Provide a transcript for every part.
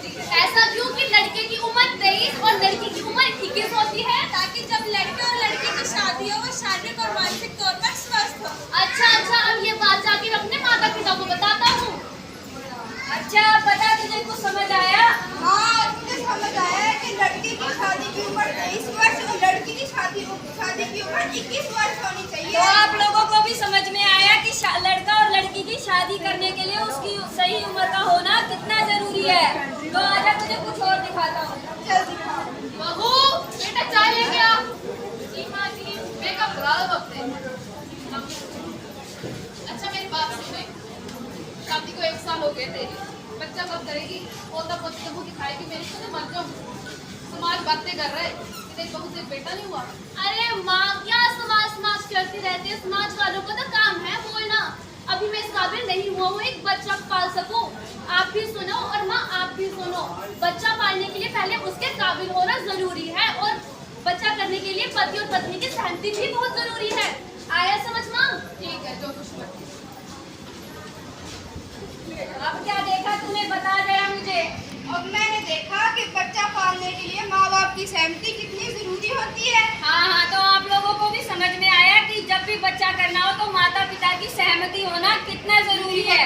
होती है। ऐसा क्यों कि लड़के की उम्र 23 और लड़की की उम्र 21 होती है? ताकि जब लड़के और लड़की की शादी हो वो शारीरिक और मानसिक तौर पर स्वस्थ हो। अच्छा, अब ये बात जाके मैं अपने माता पिता को बताता हूँ। अच्छा बता, तुझे कुछ समझ आया? हाँ, मुझे समझ आया है कि लड़की की शादी की उम्र 23 वर्ष और लड़की की शादी की उम्र 21 वर्ष होनी चाहिए। तो आप लोगों को भी समझ में आया कि लड़का और लड़की की शादी करने के लिए उसकी सही उम्र का होना कितना जरूरी है। तो आजा तुझे कुछ और दिखाता हूँ। चल दिखाओ। बहू, बेटा चाय लेके आ। मेकअप करा लो अपने। अच्छा मेरी बात सुने, शादी को 1 साल हो गए तेरी, बच्चा कब करेगी? पोता पोती तो भूखी खाएगी मेरी, तो मर जाऊँ। समाज बातें कर रहे कि तेरी बहू से बेटा नहीं हुआ। अरे माँ, क्या समाज करती रहती है? समाज वालों का तो काम है बोलना। अभी मैं इस काबिल नहीं हुआ हूँ एक बच्चा पाल सकूं। आप भी सुनो और माँ आप भी सुनो, बच्चा पालने के लिए पहले उसके काबिल होना जरूरी है और बच्चा करने के लिए पति और पत्नी की सहमति भी बहुत जरूरी है। आया समझ माँ? ठीक है, जो कुछ मर्जी। अब क्या देखा तूने, बता जरा मुझे। अब मैंने देखा कि बच्चा पालने के लिए माँ बाप की सहमति कितनी जरूरी होती है। हाँ, तो आप लोगों को भी समझ में आया कि जब भी बच्चा करना हो तो माता पिता की सहमति होना कितना जरूरी है।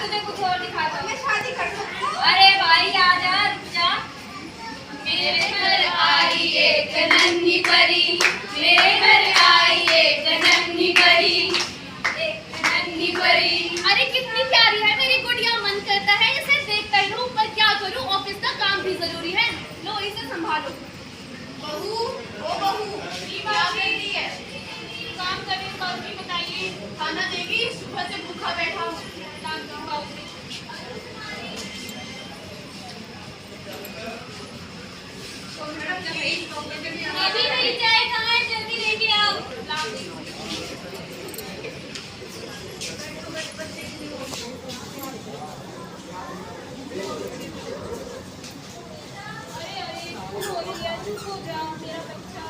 तुझे कुछ और दिखाता हूँ। मैं शादी कर सकती हूँ? अरे भाई आजा, रुक जा। मेरे घर आई एक नन्ही परी, मेरे घर आई एक नन्ही परी, एक नन्ही परी। अरे कितनी प्यारी है मेरी गुड़िया, मन करता है इसे देख कर लूं, पर क्या करूं, ऑफिस का काम भी जरूरी है। लो इसे संभालो। बहू, ओ बहू, क्या कर रही है? काम कर रही हूँ, बाबूजी बताइए। खाना देगी? सुबह से भूखा बैठा हूँ। अभी मेरी चाय कहाँ है, जल्दी लेके आओ। चुप हो जाओ मेरा बच्चा,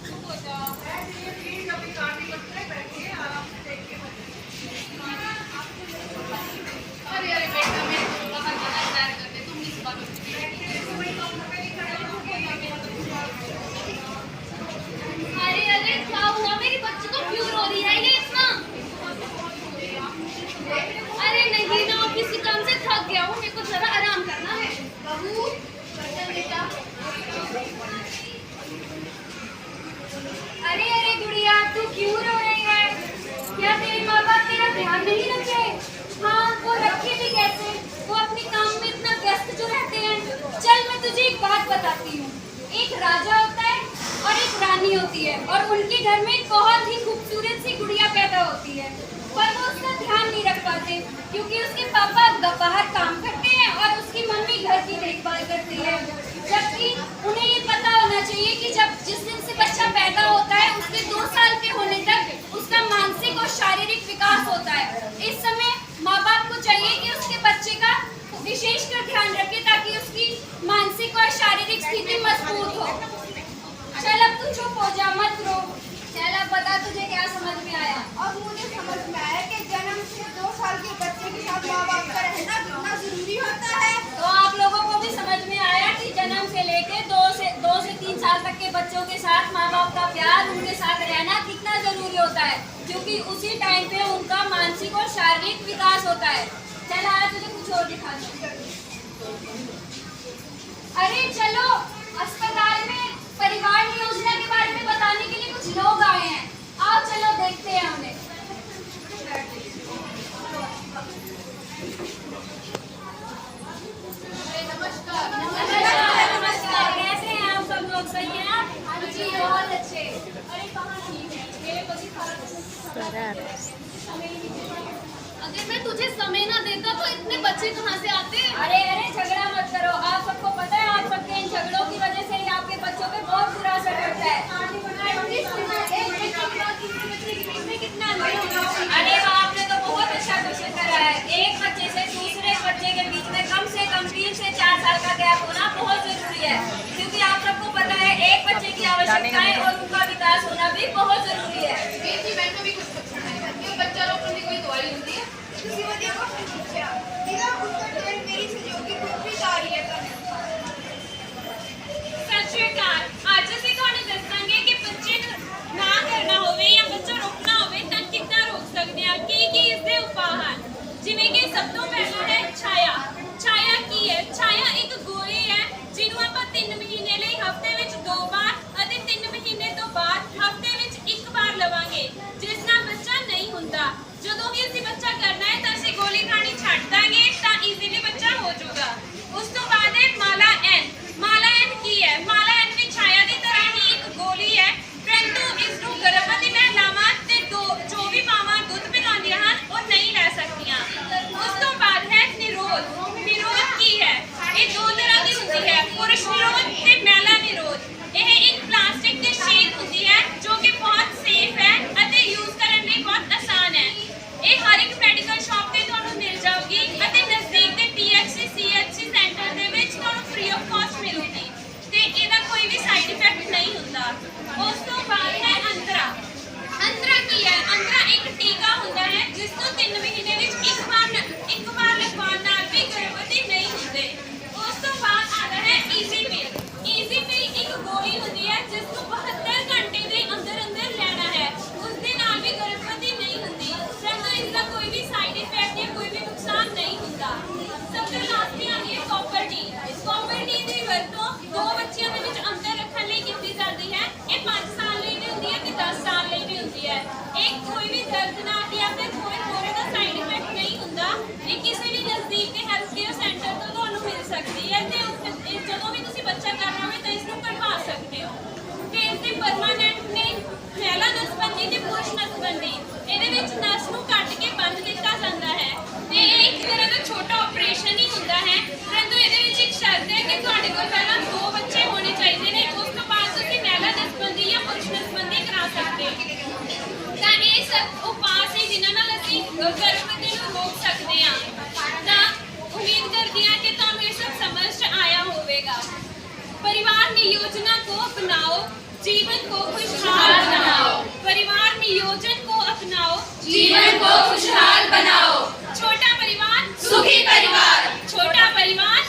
चुप हो जाओ। अरे बेटा, मैं बाहर जाना इंतजार करते, तुम इस बात अरे क्या हुआ, मेरी बच्ची को क्यों रो रही है ये इतना? अरे नहीं ना, किसी काम से थक गया हूँ, मेरे को जरा आराम करना है। बहू बेटा। अरे गुड़िया, तू क्यों रो रही है? क्या तेरे माँ बाप तेरा ध्यान नहीं रखे? हाँ, वो रखे भी कैसे, वो अपने काम में इतना व्यस्त जो रहते हैं। चल मैं तुझे एक बात बताती हूँ। एक राजा होता है और एक रानी होती है और उनके घर में बहुत ही खूबसूरत सी गुड़िया पैदा होती है, पर वो उसका ध्यान नहीं रख पाते क्योंकि उसके पापा बाहर काम करते हैं और उसकी मम्मी घर की देखभाल करती है। जबकि उन्हें ये पता होना चाहिए कि जिस दिन से बच्चा पैदा होता है उसके 2 साल के होने तक उसका मानसिक और शारीरिक विकास होता है। इस समय माँ बाप को चाहिए कि उसके बच्चे का विशेषकर ध्यान रखे ताकि उसकी मानसिक और शारीरिक स्थिति मजबूत हो। चल अब तू चुप हो जा, मत रो। चल अब बता, तुझे क्या समझ में आया? अब मुझे समझ में आया कि जन्म से 2 साल के बच्चे के साथ माँ बाप का रहना कितना जरूरी होता है। तो आप लोगों को भी समझ में आया कि जन्म से लेके 2 से 3 साल तक के बच्चों के साथ माँ बाप का प्यार, उनके साथ रहना कितना जरूरी होता है, क्योंकि उसी टाइम पे उनका मानसिक और शारीरिक विकास होता है। चल आज तुझे कुछ और दिखा दूं। अरे चलो, अस्पताल में परिवार नियोजना के बारे में बताने के लिए कुछ लोग आए हैं। आओ चलो देखते हैं उन्हें। नमस्कार, कैसे हैं आप सब लोग? सही हैं आप? हाँ जी, बहुत अच्छे। अरे कहाँ ठीक है, मेरे पति अगर मैं तुझे समय ना देता तो इतने बच्चे कहाँ से आते? अरे झगड़ा मत करो। आप सबको पता है आप सबके इन झगड़ों की वजह से ही आपके बच्चों पे बहुत बुरा असर पड़ता है। अरे आपने तो बहुत अच्छा क्वेश्चन करा है। एक बच्चे से दूसरे बच्चे के बीच में कम से कम 3 से 4 साल का गैप होना बहुत जरूरी है, क्योंकि आप सबको पता है एक बच्चे की आवश्यकताएं और उनका विकास होना भी बहुत जरूरी है। मैंने भी कुछ बच्चा रोकने की कोई दवाई होती है? किसी वजह को पूछा, बिना उत्तर मेरी सहयोगी ਪੁਰਸ਼ ਨਿਰੋਧ ਤੇ ਮਹਿਲਾ ਨਿਰੋਧ। ਇਹ ਇੱਕ ਪਲਾਸਟਿਕ ਦੀ ਸ਼ੀਟ ਹੁੰਦੀ ਹੈ ਜੋ ਕਿ ਬਹੁਤ ਸੇਫ ਹੈ ਅਤੇ ਯੂਜ਼ ਕਰਨ ਲਈ ਬਹੁਤ ਆਸਾਨ ਹੈ। ਇਹ ਹਰ ਇੱਕ ਮੈਡੀਕਲ ਸ਼ਾਪ ਤੇ ਤੁਹਾਨੂੰ ਮਿਲ ਜਾਊਗੀ ਅਤੇ ਨਜ਼ਦੀਕ ਦੇ PHC CHC ਸੈਂਟਰ ਦੇ ਵਿੱਚ ਤੁਹਾਨੂੰ ਫ੍ਰੀ ਆਫ ਕਾਸਟ ਮਿਲੂਗੀ ਤੇ ਇਹਦਾ ਕੋਈ ਵੀ ਸਾਈਡ ਇਫੈਕਟ ਨਹੀਂ ਹੁੰਦਾ। ਉਸ ਤੋਂ ਬਾਅਦ ਹੈ ਅੰਤਰਾ। ਅੰਤਰਾ ਕੀ ਹੈ? ਅੰਤਰਾ ਇੱਕ ਟੀਕਾ ਹੁੰਦਾ ਹੈ ਜਿਸ ਨੂੰ 3 ਮਹੀਨੇ ਵਿੱਚ ਇੱਕ ਵਾਰ ਲਗਵਾਉਣ ਨਾਲ ਵੀ ਗਰਭਵਤੀ ਨਹੀਂ ਹੁੰਦੇ। ਉਸ ਤੋਂ ਬਾਅਦ ਆਦਾ ਹੈ ਈਜ਼ੀ ਪਿਲ। ਈਜ਼ੀ ਪਿਲ ਇੱਕ ਗੋਲੀ ਹੁੰਦੀ ਹੈ ਜਿਸ ਨੂੰ 72 ਘੰਟੇ ਦੇ ਅੰਦਰ ਅੰਦਰ ਲੈਣਾ ਹੈ। ਉਸ ਦੇ ਨਾਲ ਵੀ ਗਰਭਵਤੀ ਨਹੀਂ ਹੁੰਦੀ, ਪਰੰਤੂ ਇਸ ਦਾ ਕੋਈ ਵੀ ਸਾਈਡ ਇਫੈਕਟ ਜਾਂ ਕੋਈ ਵੀ ਨੁਕਸਾਨ ਨਹੀਂ ਹੁੰਦਾ। ਸਭ ਤੋਂ ਲਾਸਟ ਤੇ ਆਉਂਦੀ ਹੈ ਕਾਪਰ ਟੀ। ਕਾਪਰ ਟੀ ਦੀ ਵਰਤੋਂ 2 ਬੱਚਿਆਂ ਦੇ ਵਿੱਚ ਅੰਤਰ ਰੱਖਣ ਲਈ ਕੀਤੀ ਜਾਂਦੀ ਹੈ। ਇਹ 5 ਸਾਲ ਲਈ ਵੀ ਹੁੰਦੀ ਹੈ ਤੇ 10 ਸਾਲ ਲਈ ਵੀ ਹੁੰਦੀ ਹੈ। ਇਹ ਕੋਈ ਵੀ ਦਰਦਨਾਕ ਜਾਂ ਫਿਰ ਕੋਈ ਹੋਰ ਦਾ ਸਾਈਡ ਇਫੈਕਟ ਨਹੀਂ ਹੁੰਦਾ। ਇਹ ਕਿਸੇ ਵੀ ਨਜ਼ਦੀਕ ਦੇ ਹੈਲਥ ਕੇਅਰ ਸੈਂਟਰ ਤੋਂ ਤੁਹਾਨੂੰ ਮਿਲ ਸਕਦੀ ਹੈ ਤੇ ਜਦੋਂ ਵੀ ਤੁਸੀਂ ਬੱਚਾ ਕਰਨਾ ਹੋਵੇ ਤਾਂ ਇਸ ਨੂੰ ਕਰਵਾ ਸਕਦੇ ਹੋ। ਤੇ ਇਸ ਦੀ ਪਰਮਾਨੈਂਟ ਨੇ ਮਹਿਲਾ ਨਸਬੰਦੀ ਤੇ ਪੁਰਸ਼ ਨਸਬੰਦੀ। ਇਹਦੇ ਵਿੱਚ ਨਸ ਨੂੰ ਕੱਟ ਕੇ ਬੰਨ੍ਹ ਦਿੱਤਾ ਜਾਂਦਾ ਹੈ ਤੇ ਇਹ ਇੱਕ ਤਰ੍ਹਾਂ ਦਾ ਛੋਟਾ ਆਪਰੇਸ਼ਨ ਹੀ ਹੁੰਦਾ ਹੈ, ਪਰੰਤੂ ਇਹਦੇ ਵਿੱਚ ਇੱਕ ਸ਼ਰਤ ਹੈ ਕਿ ਤੁਹਾਡੇ ਕੋਲ ਪਹਿਲਾਂ 2 ਬੱਚੇ ਹੋਣੇ ਚਾਹੀਦੇ ਨੇ। ਉਸ ਤੋਂ ਬਾਅਦ ਤੁਸੀਂ ਮਹਿਲਾ ਨਸਬੰਦੀ ਜਾਂ ਪੁਰਸ਼ ਨਸਬੰਦੀ ਕਰਾ ਸਕਦੇ ਹੋ। ਤਾਂ ਇਹ ਸਭ ਉਪਾਅ ਸੀ ਜਿਨ੍ਹਾਂ ਨਾਲ ਅਸੀਂ ਗਰਭਵਤੀ ਨੂੰ ਰੋਕ ਸਕਦੇ ਹਾਂ। ਤਾਂ उम्मीद करती हैं कि तुम ये सब समझ आया होगा। परिवार नियोजना को अपनाओ, जीवन को खुशहाल बनाओ। परिवार नियोजन को अपनाओ, जीवन को खुशहाल बनाओ। छोटा परिवार सुखी परिवार। छोटा परिवार